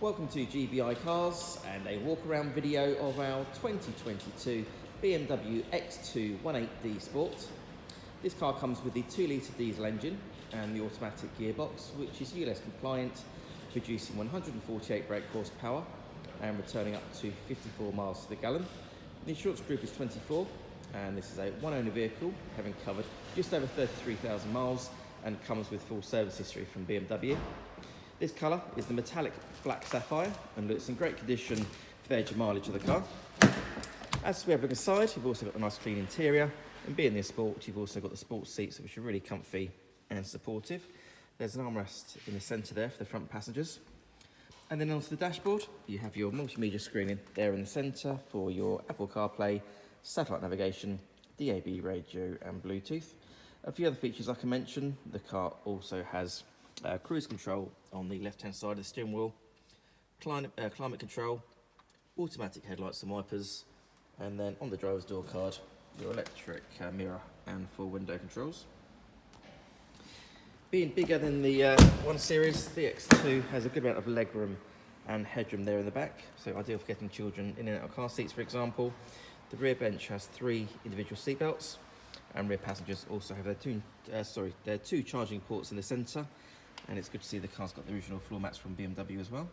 Welcome to GBI Cars and a walk around video of our 2022 BMW X2 18D Sport. This car comes with the 2-litre diesel engine and the automatic gearbox, which is ULEZ compliant, producing 148 brake horsepower and returning up to 54 miles to the gallon. The insurance group is 24, and this is a one-owner vehicle, having covered just over 33,000 miles and comes with full service history from BMW. This colour is the metallic Black Sapphire and looks in great condition for the age and mileage of the car. As we have a look inside, you've also got the nice clean interior, and being this sport, you've also got the sports seats, which are really comfy and supportive. There's an armrest in the centre there for the front passengers. And then onto the dashboard, you have your multimedia screen there in the centre for your Apple Carplay, satellite navigation, DAB radio and Bluetooth. A few other features I can mention: the car also has cruise control on the left-hand side of the steering wheel, climate control, automatic headlights and wipers, and then on the driver's door card, your electric mirror and full window controls. Being bigger than the 1 Series, the X2 has a good amount of legroom and headroom there in the back, so ideal for getting children in and out of car seats, for example. The rear bench has 3 individual seat belts, and rear passengers also have their two charging ports in the centre. And it's good to see the car's got the original floor mats from BMW as well.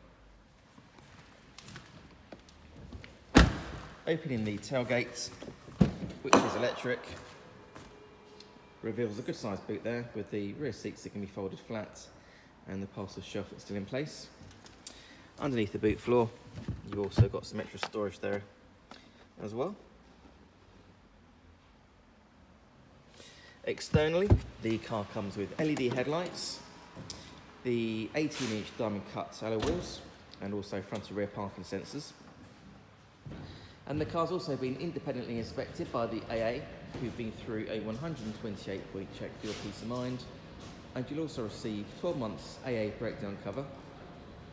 Opening the tailgate, which is electric, reveals a good sized boot there with the rear seats that can be folded flat and the parcel shelf that's still in place. Underneath the boot floor, you've also got some extra storage there as well. Externally, the car comes with LED headlights, the 18-inch diamond cut alloy wheels, and also front and rear parking sensors. And the car's also been independently inspected by the AA, who've been through a 128-point check for your peace of mind. And you'll also receive 12 months AA breakdown cover,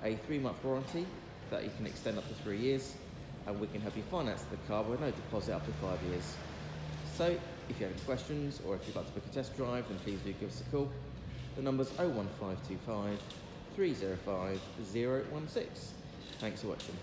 a 3-month warranty that you can extend up to 3 years, and we can help you finance the car with no deposit up to 5 years. So, if you have any questions or if you'd like to book a test drive, then please do give us a call. The number's 01525 305 016. Thanks for watching.